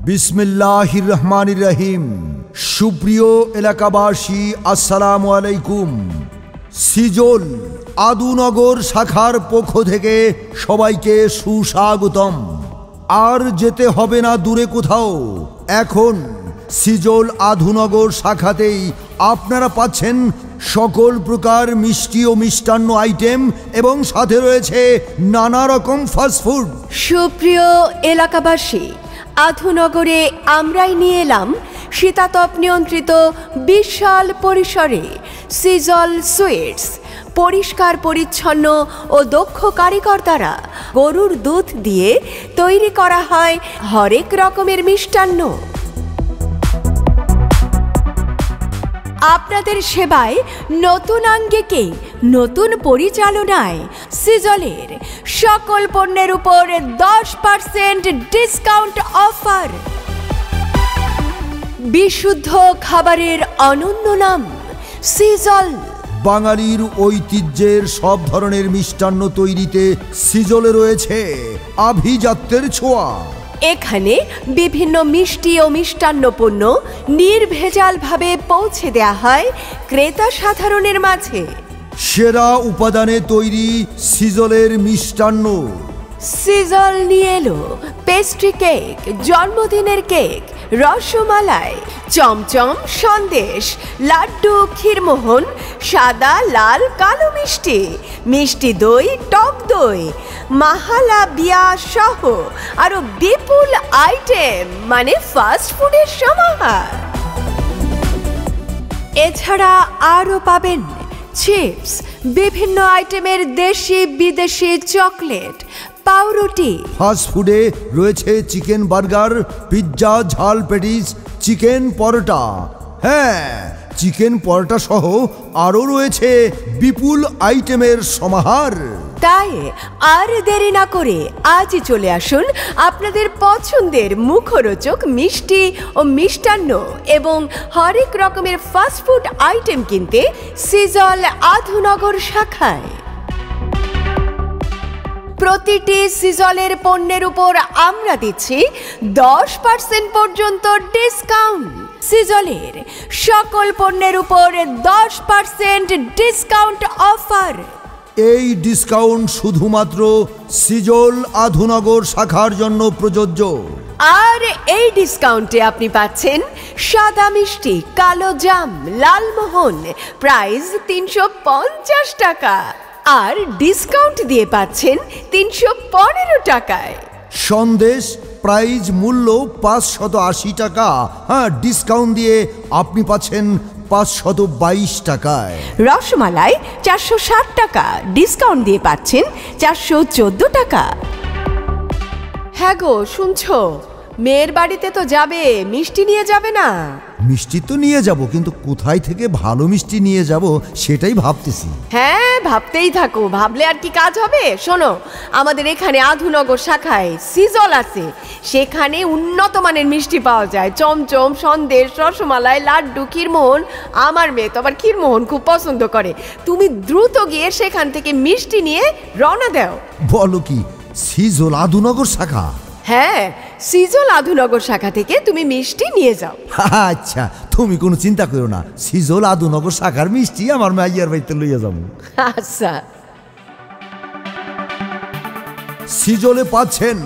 বিসমিল্লাহির রহমানির রহিম। সুপ্রিয় এলাকাবাসী, আসসালামু আলাইকুম। সিজল আদুনগর শাখার পক্ষ থেকে সবাইকে সুস্বাগতম। আর যেতে হবে না দূরে কোথাও, এখন সিজল আদুনগর শাখাতেই আপনারা পাচ্ছেন সকল প্রকার মিষ্টি ও মিষ্টান্ন আইটেম এবং সাথে রয়েছে নানা রকম ফাস্টফুড। সুপ্রিয় এলাকাবাসী, আধুনগরে আমরাই নিয়ে এলাম শীতাতপ নিয়ন্ত্রিত বিশাল পরিসরে সিজল সুইটস। পরিষ্কার পরিচ্ছন্ন ও দক্ষ কারিগর দ্বারা গরুর দুধ দিয়ে তৈরি করা হয় হরেক রকমের মিষ্টান্ন। আপনাদের সেবায় নতুন আঙ্গিকে নতুন পরিচালনায় সিজলের সকল পণ্যের উপর 10% ডিসকাউন্ট অফার। বিশুদ্ধ খাবারের অনন্য নাম সিজল। বাঙালির ঐতিহ্যের সব ধরনের মিষ্টান্ন তৈরিতে সিজলে রয়েছে আভিজাত্যের ছোঁয়া। এখানে বিভিন্ন মিষ্টি ও মিষ্টান্ন পণ্য নির্ভেজালভাবে পৌঁছে দেয়া হয় ক্রেতা সাধারণের মাঝে। সেরা উপাদানে তৈরি সিজলের মিষ্টান্ন। সিজল নিয়ে এলো পেস্ট্রি কেক, জন্মদিনের কেক, রসমালাই, চমচম, সন্দেশ, লাড্ডু, ক্ষীরমোহন, সাদা, লাল, কালো মিষ্টি, মিষ্টি দই, টক দই, মাহালা বিয়া সহ আরো বিপুল আইটেম, মানে ফাস্ট ফুডের সমাহার। এছাড়া আরও পাবেন চিপস, বিভিন্ন আইটেমের দেশি বিদেশি চকলেট, পাউরুটি। ফাস্ট ফুডে রয়েছে চিকেন বার্গার, পিৎজা, ঝাল প্যাটিস, চিকেন পরোটা। হ্যাঁ, চিকেন পরোটা সহ আরও রয়েছে বিপুল আইটেমের সমাহার। তাই আর দেরি না করে আজই চলে আসুন আপনাদের পছন্দের মুখরোচক মিষ্টি ও মিষ্টান্ন এবং হরেক রকমের ফাস্টফুড আইটেম কিনতে সিজল আধুনগর শাখায়। প্রতিটি সিজলের পণ্যের উপর আমরা দিচ্ছি 10% পর্যন্ত ডিসকাউন্ট। সিজলের সকল পণ্যের উপর 10% ডিসকাউন্ট অফার। এই ডিসকাউন্ট শুধুমাত্র সিজল আধুনগর শাখার জন্য প্রযোজ্য। আর এই ডিসকাউন্টে আপনি পাচ্ছেন সাদা মিষ্টি, কালো জাম, লালমোহন, প্রাইস 350 টাকা। আর ডিসকাউন্ট দিয়ে পাচ্ছেন 315 টাকায়। সন্দেশ প্রাইস মূল্য 580 টাকা, হ্যাঁ, ডিসকাউন্ট দিয়ে আপনি পাচ্ছেন 522 টাকায়। রসমালাই 460 টাকা, ডিসকাউন্ট দিয়ে পাচ্ছেন 414 টাকা। হ্যাঁ গো, শুনছো? মেয়ের বাড়িতে তো যাবে, মিষ্টি নিয়ে যাবে না? মিষ্টি তো নিয়ে যাব, কিন্তু কোথায় থেকে ভালো মিষ্টি নিয়ে যাব সেটাই ভাবতেছি। হ্যাঁ, ভাবতেই থাকো, ভাবলে আর কি কাজ হবে। শোনো, আমাদের এখানে আধুনগর শাখায় সিজল আছে, সেখানে উন্নত মানের মিষ্টি পাওয়া যায়। চমচম, সন্দেশ, রসমালাই, লাড্ডু, ক্ষীরমোহন। আমার মেয়ে তো আবার ক্ষীরমোহন খুব পছন্দ করে। তুমি দ্রুত গিয়ে সেখান থেকে মিষ্টি নিয়ে রওনা দাও। বলো কি, সিজল আধুনগর শাখা? হ্যাঁ, সিজল আধুনগর শাখা থেকে তুমি মিষ্টি নিয়ে যাও। আচ্ছা, তুমি কোনো চিন্তা করো না, সিজল আধুনগর শাখার মিষ্টি আমার মাইয়ার বাড়িতে লইয়া যাবো। আচ্ছা। সিজলে পাচ্ছেন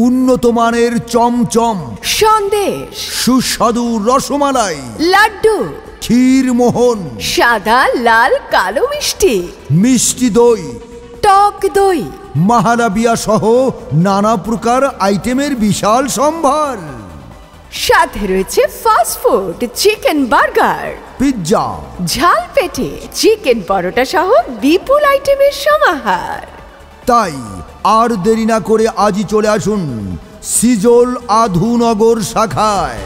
উন্নত মানের চমচম, সন্দেশ, সুস্বাদু রসমালাই, লাড্ডু, ক্ষীরমোহন, সাদা, লাল, কালো মিষ্টি, মিষ্টি দই, টক দই, মাহালা বিয়া সহ নানা প্রকার আইটেমের বিশাল সম্ভার। সাথে রয়েছে fast food, chicken burger, pizza, ঝাল পেটে, চিকেন পরোটা সহ বিপুল আইটেমের সমাহার। তাই আর দেরি না করে আজই চলে আসুন সিজল আধুনগর শাখায়।